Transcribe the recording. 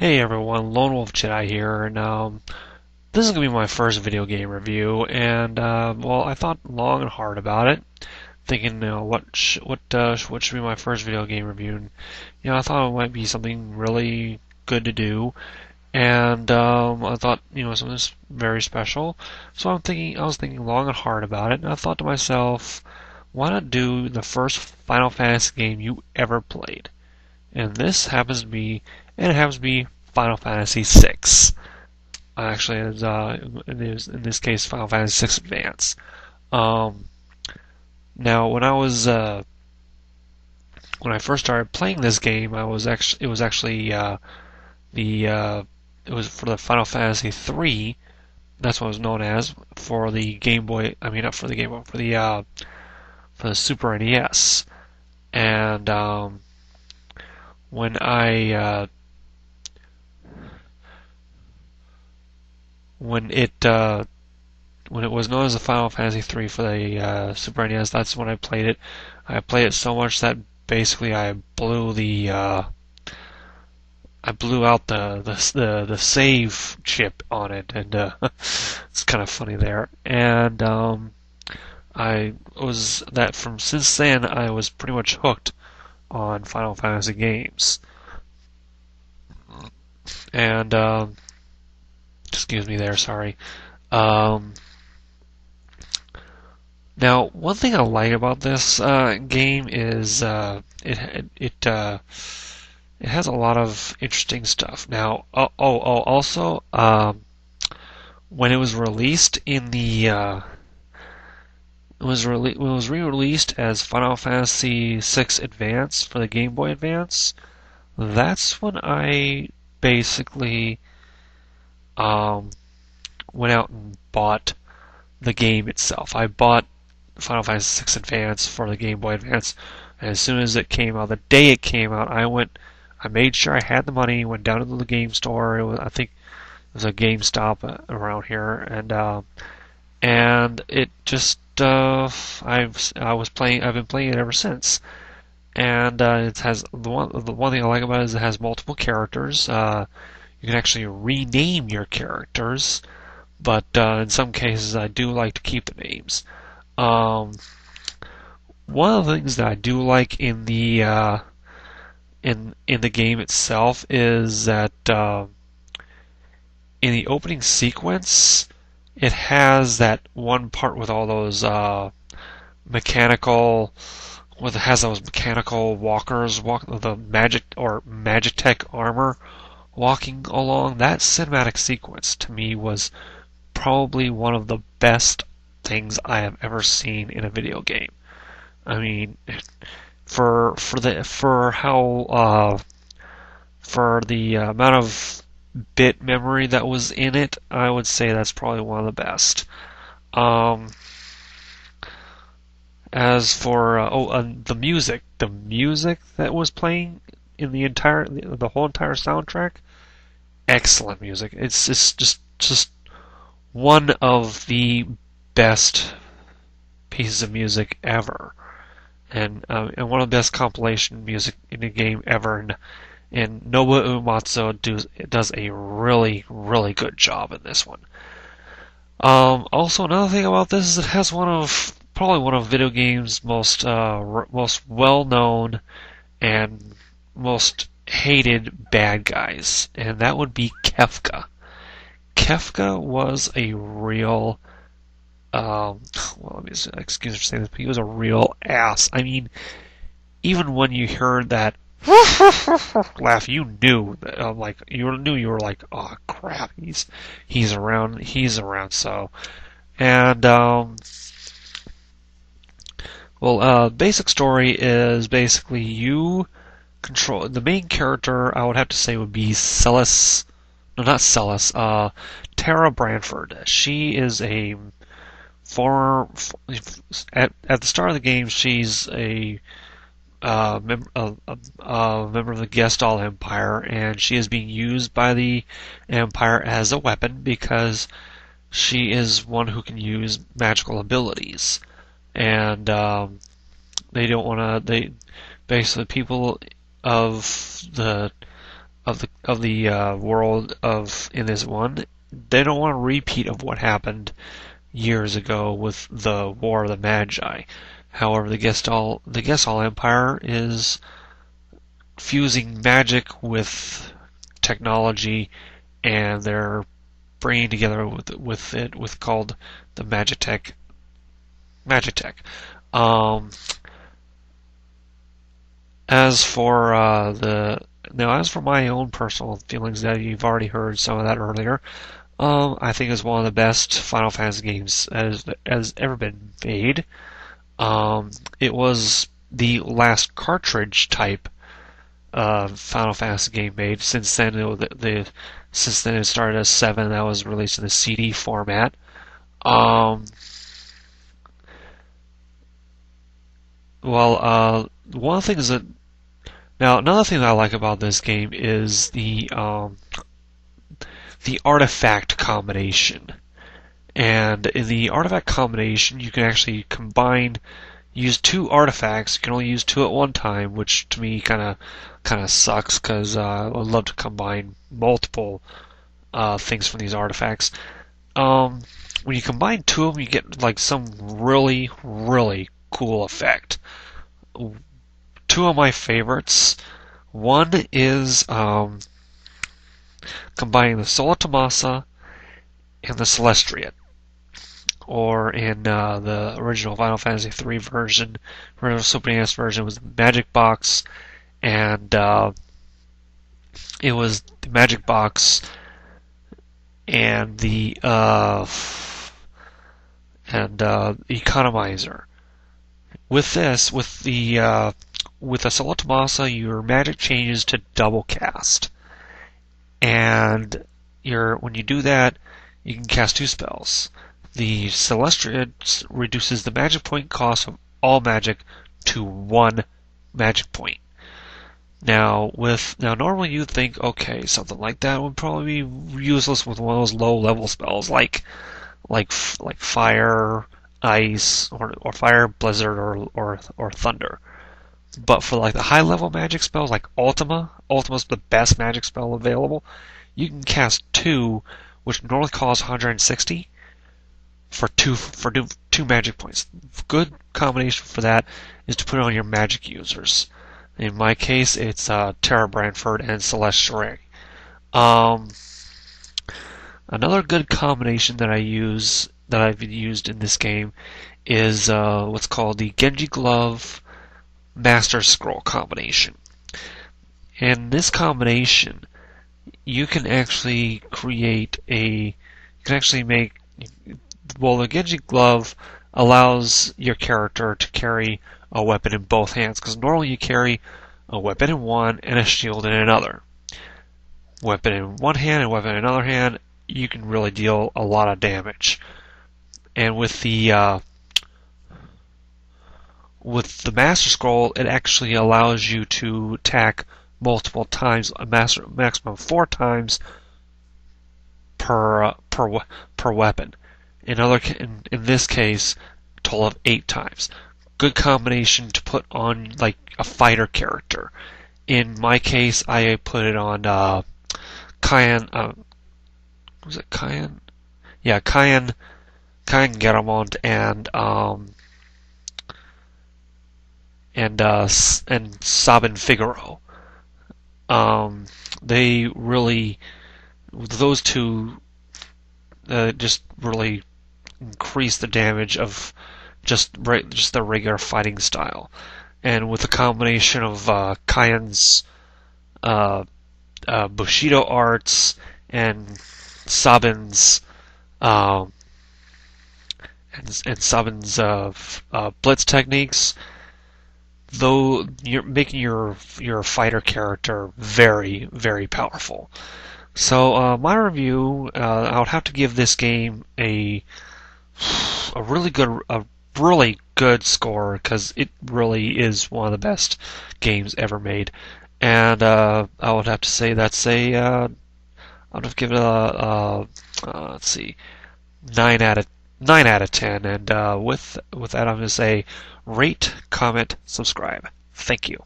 Hey everyone, Lone Wolf Jedi here, and this is gonna be my first video game review. And well, I thought long and hard about it, thinking, what should be my first video game review. And, I thought it might be something really good to do, and I thought, something that's very special. So I was thinking long and hard about it, and I thought to myself, why not do the first Final Fantasy game you ever played? And it happens to be Final Fantasy VI. Actually, in this case Final Fantasy VI Advance. Um, Now, when I first started playing this game, it was for the Final Fantasy III. That's what it was known as for the Game Boy. I mean, not for the Game Boy, for the Super NES. And when I when it was known as the Final Fantasy III for the Super NES, that's when I played it. I played it so much that basically I blew out the save chip on it, and it's kind of funny there. And I was that from since then I was pretty much hooked on Final Fantasy games. And excuse me there, sorry. Um, Now, one thing I like about this game is it has a lot of interesting stuff. Now, also, when it was released in the when it was re-released as Final Fantasy VI Advance for the Game Boy Advance, that's when I basically um, went out and bought the game itself. I bought Final Fantasy VI Advance for the Game Boy Advance. And as soon as it came out, the day it came out, I made sure I had the money, went down to the game store. I think it was a GameStop around here, and it just, I've been playing it ever since. And it has the one thing I like about it is it has multiple characters. You can actually rename your characters, but in some cases I do like to keep the names. Um, One of the things that I do like in the game itself is that in the opening sequence, it has that one part with all those mechanical, with it has those mechanical walkers, the Magitech armor walking along. That cinematic sequence to me was probably one of the best things I have ever seen in a video game. I mean, for the amount of bit memory that was in it, I would say that's probably one of the best. Um, as for the music that was playing in the whole entire soundtrack, excellent music. It's just one of the best pieces of music ever, and one of the best compilation music in a game ever. And Nobuo Uematsu does a really good job in this one. Also, another thing about this is it has probably one of video games' most well known and most hated bad guys, and that would be Kefka. Kefka was a real well, let me excuse me for saying this, but he was a real ass. I mean, even when you heard that laugh, you knew that, you were like, oh crap, he's around. So, and basic story is basically you control the main character. I would have to say would be Celes. No, not Celes. Tara Branford. She is a former. At the start of the game, she's a member of the Gestalt Empire, and she is being used by the Empire as a weapon because she is one who can use magical abilities. And they don't want to. They basically people of the of the world of in this one. They don't want a repeat of what happened years ago with the War of the Magi. However, the Gestalt Empire is fusing magic with technology, and they're bringing together with called the Magitech. Um, as for as for my own personal feelings, that you've already heard some of that earlier. I think it's one of the best Final Fantasy games has ever been made. It was the last cartridge type Final Fantasy game made. Since then, since then it started as 7 that was released in the CD format. Um, one of the things that now another thing that I like about this game is the artifact combination. And in the artifact combination, you can actually use 2 artifacts. You can only use 2 at one time, which to me kind of sucks because I would love to combine multiple things from these artifacts. When you combine 2 of them, you get like some really, really cool effect. 2 of my favorites. One is combining the Sola Tomasa and the Celestiate, or in the original Final Fantasy III version, original Super NES version, was the Magic Box, and it was the Magic Box and the Economizer. With this, with the Sola Tomasa, your magic changes to double cast, and when you do that, you can cast 2 spells. The Celestiate reduces the magic point cost of all magic to 1 magic point. Now normally you'd think, okay, something like that would probably be useless with one of those low level spells like fire, ice, or fire, blizzard, or thunder. But for like the high level magic spells like Ultima's the best magic spell available. You can cast 2, which normally costs 160 for two magic points. Good combination for that is to put it on your magic users. In my case, it's Terra Branford and Celeste Shrek. Another good combination that I've used in this game is what's called the Genji Glove Master Scroll combination. In this combination, you can actually make. Well, the Genji Glove allows your character to carry a weapon in both hands, because normally you carry a weapon in one and a shield in another. Weapon in one hand and weapon in another hand, you can really deal a lot of damage. And with the Master Scroll, it actually allows you to attack multiple times, a maximum 4 times per weapon. In this case, a total of 8 times. Good combination to put on like a fighter character. In my case, I put it on Cayenne. Was it Cayenne? Yeah, Cayenne Garamond and Sabin Figaro. They really, those 2 just really increase the damage of just the regular fighting style. And with the combination of Cayenne's Bushido arts and Sabin's blitz techniques, though you're making your fighter character very, very powerful. So my review, I would have to give this game a really good score, because it really is one of the best games ever made. And I would have to say I would have given it let's see, 9 out of 10. And with that, I'm going to say rate, comment, subscribe. Thank you.